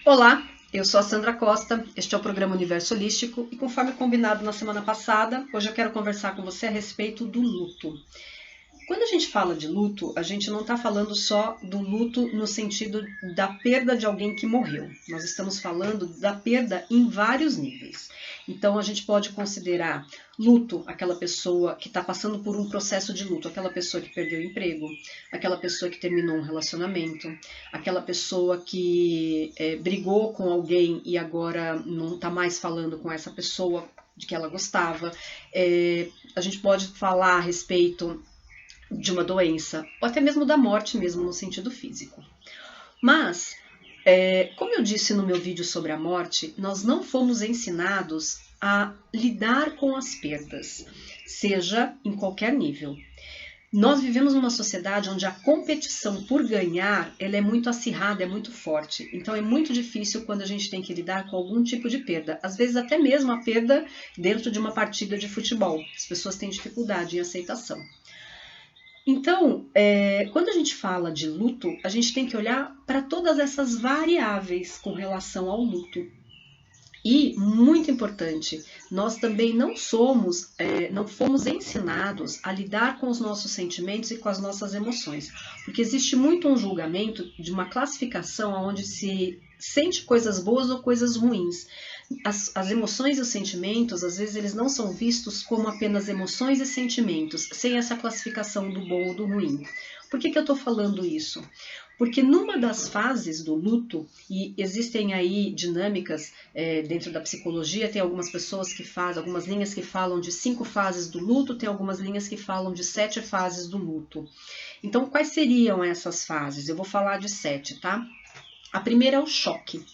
Olá, eu sou a Sandra Costa, este é o programa Universo Holístico e conforme combinado na semana passada, hoje eu quero conversar com você a respeito do luto. Quando a gente fala de luto, a gente não está falando só do luto no sentido da perda de alguém que morreu. Nós estamos falando da perda em vários níveis. Então a gente pode considerar luto aquela pessoa que está passando por um processo de luto, aquela pessoa que perdeu o emprego, aquela pessoa que terminou um relacionamento, aquela pessoa que brigou com alguém e agora não está mais falando com essa pessoa de que ela gostava. A gente pode falar a respeito de uma doença, ou até mesmo da morte mesmo no sentido físico. Mas, como eu disse no meu vídeo sobre a morte, nós não fomos ensinados a lidar com as perdas, seja em qualquer nível. Nós vivemos numa sociedade onde a competição por ganhar ela é muito acirrada, é muito forte. Então é muito difícil quando a gente tem que lidar com algum tipo de perda. Às vezes até mesmo a perda dentro de uma partida de futebol. As pessoas têm dificuldade em aceitação. Então, quando a gente fala de luto, a gente tem que olhar para todas essas variáveis com relação ao luto. E, muito importante, nós também não fomos ensinados a lidar com os nossos sentimentos e com as nossas emoções. Porque existe muito um julgamento de uma classificação onde se sente coisas boas ou coisas ruins. As emoções e os sentimentos, às vezes, eles não são vistos como apenas emoções e sentimentos, sem essa classificação do bom ou do ruim. Por que eu estou falando isso? Porque numa das fases do luto, e existem aí dinâmicas dentro da psicologia, tem algumas pessoas que fazem, algumas linhas que falam de 5 fases do luto, tem algumas linhas que falam de 7 fases do luto. Então, quais seriam essas fases? Eu vou falar de 7, tá? A primeira é o choque.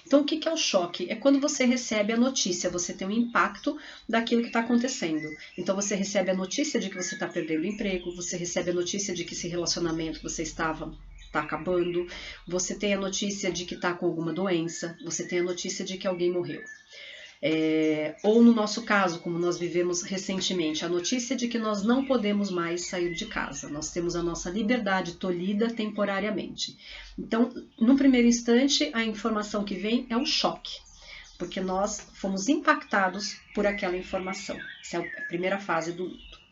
Então, o que é o choque? É quando você recebe a notícia, você tem um impacto daquilo que está acontecendo. Então, você recebe a notícia de que você está perdendo o emprego, você recebe a notícia de que esse relacionamento que você estava está acabando, você tem a notícia de que está com alguma doença, você tem a notícia de que alguém morreu. Ou no nosso caso, como nós vivemos recentemente, a notícia de que nós não podemos mais sair de casa. Nós temos a nossa liberdade tolhida temporariamente. Então, no primeiro instante, a informação que vem é um choque, porque nós fomos impactados por aquela informação. Essa é a primeira fase do luto.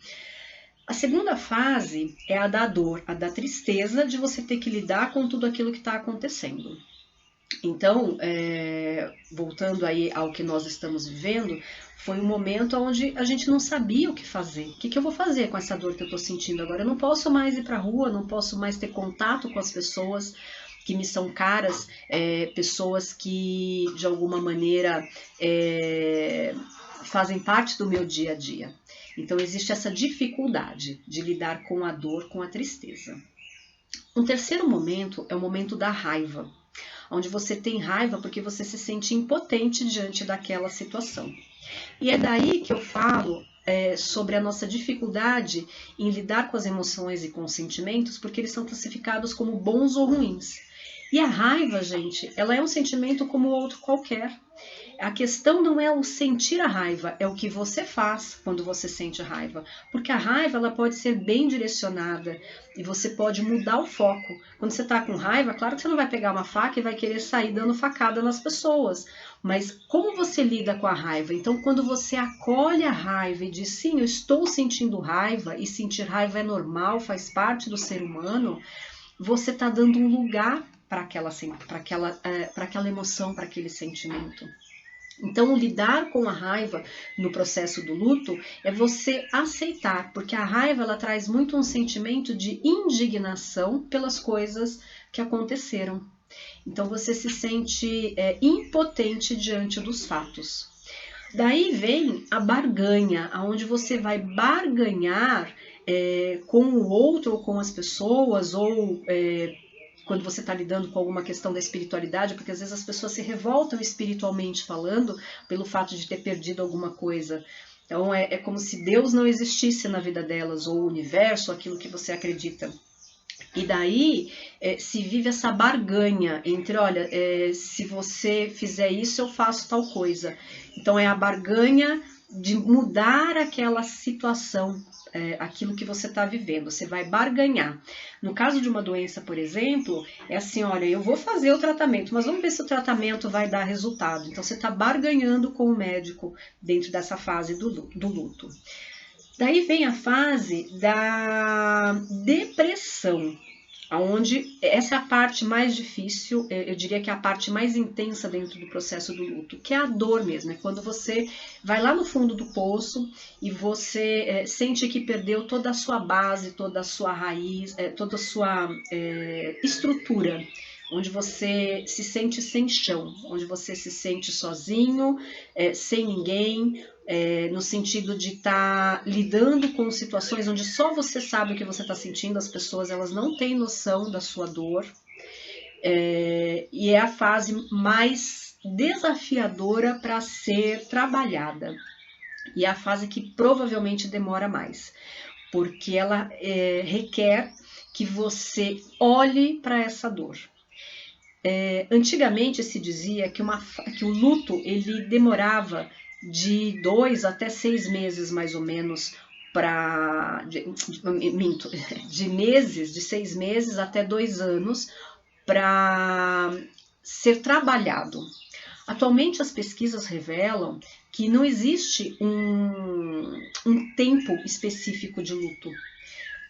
A segunda fase é a da dor, a da tristeza de você ter que lidar com tudo aquilo que está acontecendo. Então, voltando aí ao que nós estamos vivendo, foi um momento onde a gente não sabia o que fazer. O que eu vou fazer com essa dor que eu estou sentindo agora? Eu não posso mais ir para a rua, não posso mais ter contato com as pessoas que me são caras, pessoas que de alguma maneira fazem parte do meu dia a dia. Então, existe essa dificuldade de lidar com a dor, com a tristeza. Um terceiro momento é o momento da raiva, onde você tem raiva porque você se sente impotente diante daquela situação. E é daí que eu falo sobre a nossa dificuldade em lidar com as emoções e com os sentimentos, porque eles são classificados como bons ou ruins. E a raiva, gente, ela é um sentimento como outro qualquer. A questão não é o sentir a raiva, é o que você faz quando você sente raiva. Porque a raiva ela pode ser bem direcionada e você pode mudar o foco. Quando você está com raiva, claro que você não vai pegar uma faca e vai querer sair dando facada nas pessoas. Mas como você lida com a raiva? Então, quando você acolhe a raiva e diz, sim, eu estou sentindo raiva, e sentir raiva é normal, faz parte do ser humano, você está dando um lugar para aquela emoção, para aquele sentimento. Então, lidar com a raiva no processo do luto é você aceitar, porque a raiva ela traz muito um sentimento de indignação pelas coisas que aconteceram. Então, você se sente impotente diante dos fatos. Daí vem a barganha, onde você vai barganhar com o outro ou com as pessoas, ou quando você está lidando com alguma questão da espiritualidade, porque às vezes as pessoas se revoltam espiritualmente falando pelo fato de ter perdido alguma coisa. Então é como se Deus não existisse na vida delas, ou o universo, aquilo que você acredita. E daí se vive essa barganha entre, olha, se você fizer isso, eu faço tal coisa. Então é a barganha de mudar aquela situação, aquilo que você está vivendo, você vai barganhar. No caso de uma doença, por exemplo, é assim, olha, eu vou fazer o tratamento, mas vamos ver se o tratamento vai dar resultado. Então você está barganhando com o médico dentro dessa fase do luto. Daí vem a fase da depressão, onde essa é a parte mais difícil, eu diria que é a parte mais intensa dentro do processo do luto, que é a dor mesmo, é quando você vai lá no fundo do poço e você sente que perdeu toda a sua base, toda a sua raiz, toda a sua estrutura, onde você se sente sem chão, onde você se sente sozinho, sem ninguém, no sentido de estar lidando com situações onde só você sabe o que você está sentindo, as pessoas elas não têm noção da sua dor, e é a fase mais desafiadora para ser trabalhada, e é a fase que provavelmente demora mais, porque ela requer que você olhe para essa dor. Antigamente se dizia que o luto ele demorava de 2 até 6 meses mais ou menos de meses, de 6 meses até 2 anos para ser trabalhado. Atualmente as pesquisas revelam que não existe um tempo específico de luto.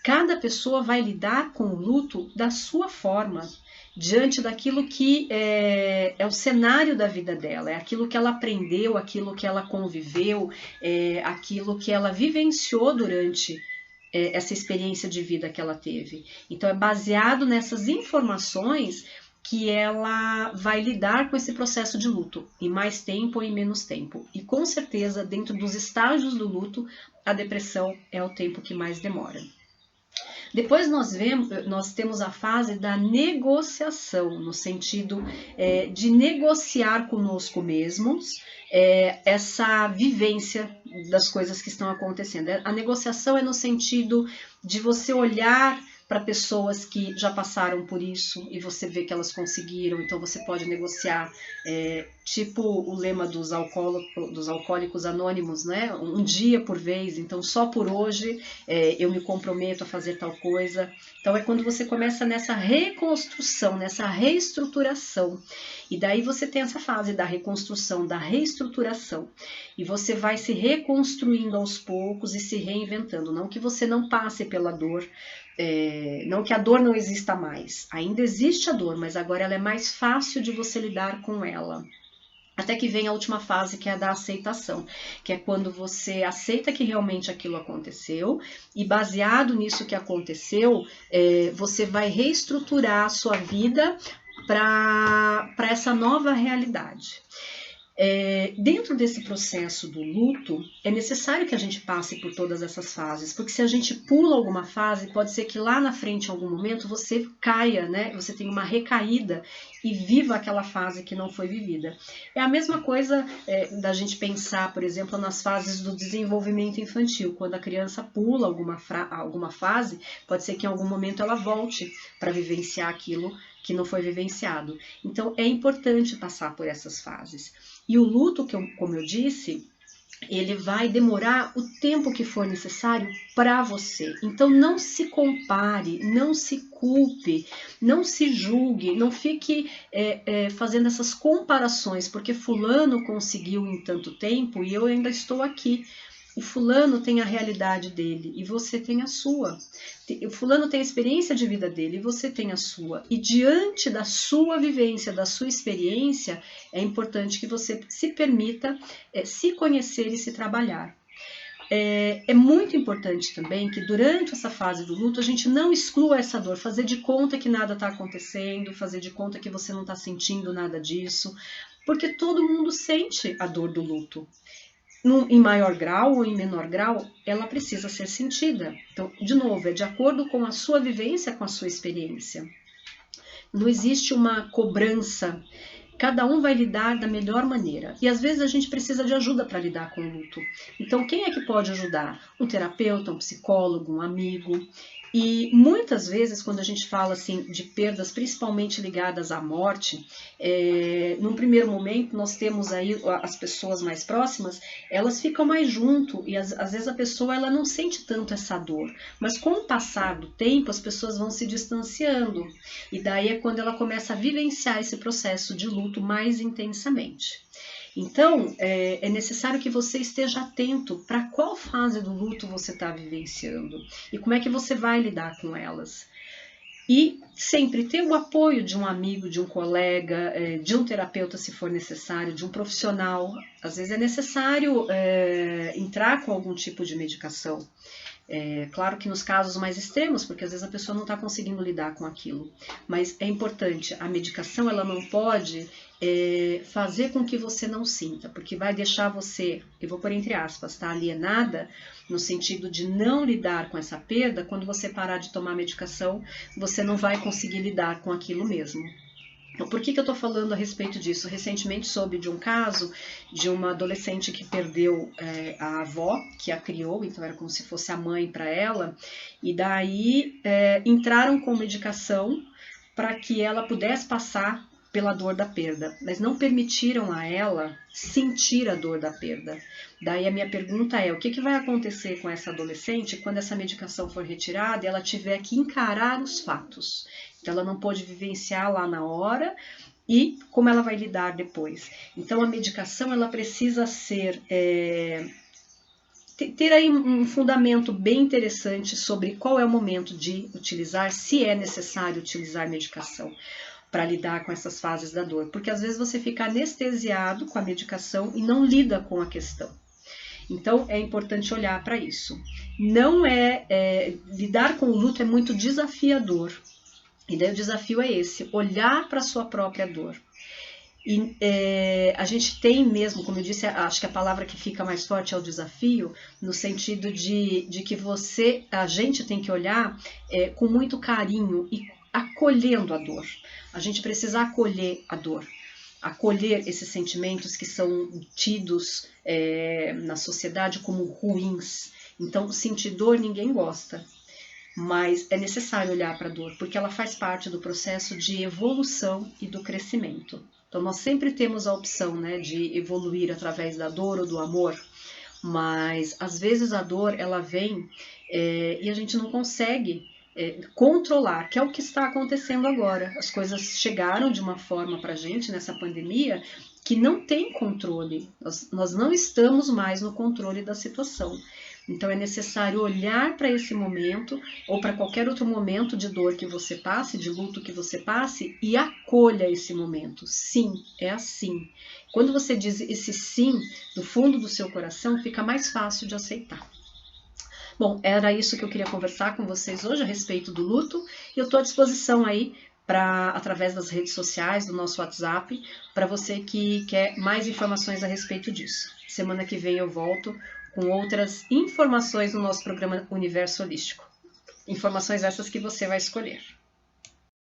Cada pessoa vai lidar com o luto da sua forma, diante daquilo que é o cenário da vida dela, é aquilo que ela aprendeu, aquilo que ela conviveu, aquilo que ela vivenciou durante essa experiência de vida que ela teve. Então é baseado nessas informações que ela vai lidar com esse processo de luto, em mais tempo ou em menos tempo. E com certeza, dentro dos estágios do luto, a depressão é o tempo que mais demora. Depois nós temos a fase da negociação, no sentido de negociar conosco mesmos essa vivência das coisas que estão acontecendo. A negociação é no sentido de você olhar para pessoas que já passaram por isso e você vê que elas conseguiram, então você pode negociar, tipo o lema dos alcoólicos anônimos, né? Um dia por vez, então só por hoje eu me comprometo a fazer tal coisa. Então é quando você começa nessa reconstrução, nessa reestruturação. E daí você tem essa fase da reconstrução, da reestruturação. E você vai se reconstruindo aos poucos e se reinventando. Não que você não passe pela dor, não que a dor não exista mais. Ainda existe a dor, mas agora ela é mais fácil de você lidar com ela. Até que vem a última fase, que é a da aceitação, que é quando você aceita que realmente aquilo aconteceu e baseado nisso que aconteceu, você vai reestruturar a sua vida para essa nova realidade. Dentro desse processo do luto, é necessário que a gente passe por todas essas fases, porque se a gente pula alguma fase, pode ser que lá na frente, em algum momento, você caia, né? Você tenha uma recaída e viva aquela fase que não foi vivida. É a mesma coisa da gente pensar, por exemplo, nas fases do desenvolvimento infantil. Quando a criança pula alguma fase, pode ser que em algum momento ela volte para vivenciar aquilo que não foi vivenciado. Então, é importante passar por essas fases. E o luto, como eu disse, ele vai demorar o tempo que for necessário para você. Então, não se compare, não se culpe, não se julgue, não fique fazendo essas comparações, porque fulano conseguiu em tanto tempo e eu ainda estou aqui. O fulano tem a realidade dele e você tem a sua. O fulano tem a experiência de vida dele e você tem a sua. E diante da sua vivência, da sua experiência, é importante que você se permita se conhecer e se trabalhar. É muito importante também que durante essa fase do luto a gente não exclua essa dor, fazer de conta que nada está acontecendo, fazer de conta que você não está sentindo nada disso, porque todo mundo sente a dor do luto. Em maior grau ou em menor grau, ela precisa ser sentida. Então, de novo, é de acordo com a sua vivência, com a sua experiência. Não existe uma cobrança. Cada um vai lidar da melhor maneira. E às vezes a gente precisa de ajuda para lidar com o luto. Então, quem é que pode ajudar? Um terapeuta, um psicólogo, um amigo. E muitas vezes, quando a gente fala assim de perdas, principalmente ligadas à morte, num primeiro momento nós temos aí as pessoas mais próximas, elas ficam mais junto e às vezes a pessoa ela não sente tanto essa dor. Mas com o passar do tempo, as pessoas vão se distanciando e daí é quando ela começa a vivenciar esse processo de luto mais intensamente. Então, é necessário que você esteja atento para qual fase do luto você está vivenciando e como é que você vai lidar com elas. E sempre ter o apoio de um amigo, de um colega, de um terapeuta se for necessário, de um profissional. Às vezes é necessário entrar com algum tipo de medicação. Claro que nos casos mais extremos, porque às vezes a pessoa não está conseguindo lidar com aquilo. Mas é importante, a medicação ela não pode fazer com que você não sinta, porque vai deixar você, eu vou pôr entre aspas, tá, alienada, no sentido de não lidar com essa perda. Quando você parar de tomar medicação, você não vai conseguir lidar com aquilo mesmo. Por que eu estou falando a respeito disso? Recentemente soube de um caso de uma adolescente que perdeu a avó, que a criou, então era como se fosse a mãe para ela, e daí entraram com medicação para que ela pudesse passar pela dor da perda, mas não permitiram a ela sentir a dor da perda. Daí a minha pergunta é, o que vai acontecer com essa adolescente quando essa medicação for retirada e ela tiver que encarar os fatos? Então ela não pôde vivenciar lá na hora e como ela vai lidar depois. Então a medicação ela precisa ser ter aí um fundamento bem interessante sobre qual é o momento de utilizar, se é necessário utilizar medicação para lidar com essas fases da dor, porque às vezes você fica anestesiado com a medicação e não lida com a questão. Então é importante olhar para isso. Não lidar com o luto é muito desafiador. E daí o desafio é esse, olhar para a sua própria dor. E a gente tem mesmo, como eu disse, acho que a palavra que fica mais forte é o desafio, no sentido de que a gente tem que olhar com muito carinho e acolhendo a dor. A gente precisa acolher a dor, acolher esses sentimentos que são tidos na sociedade como ruins. Então, sentir dor ninguém gosta. Mas é necessário olhar para a dor, porque ela faz parte do processo de evolução e do crescimento. Então, nós sempre temos a opção, né, de evoluir através da dor ou do amor, mas às vezes a dor ela vem e a gente não consegue controlar, que é o que está acontecendo agora. As coisas chegaram de uma forma para a gente nessa pandemia que não tem controle. Nós não estamos mais no controle da situação. Então é necessário olhar para esse momento ou para qualquer outro momento de dor que você passe, de luto que você passe e acolha esse momento. Sim, é assim. Quando você diz esse sim do fundo do seu coração, fica mais fácil de aceitar. Bom, era isso que eu queria conversar com vocês hoje a respeito do luto e eu estou à disposição aí através das redes sociais, do nosso WhatsApp, para você que quer mais informações a respeito disso. Semana que vem eu volto com outras informações no nosso programa Universo Holístico. Informações essas que você vai escolher.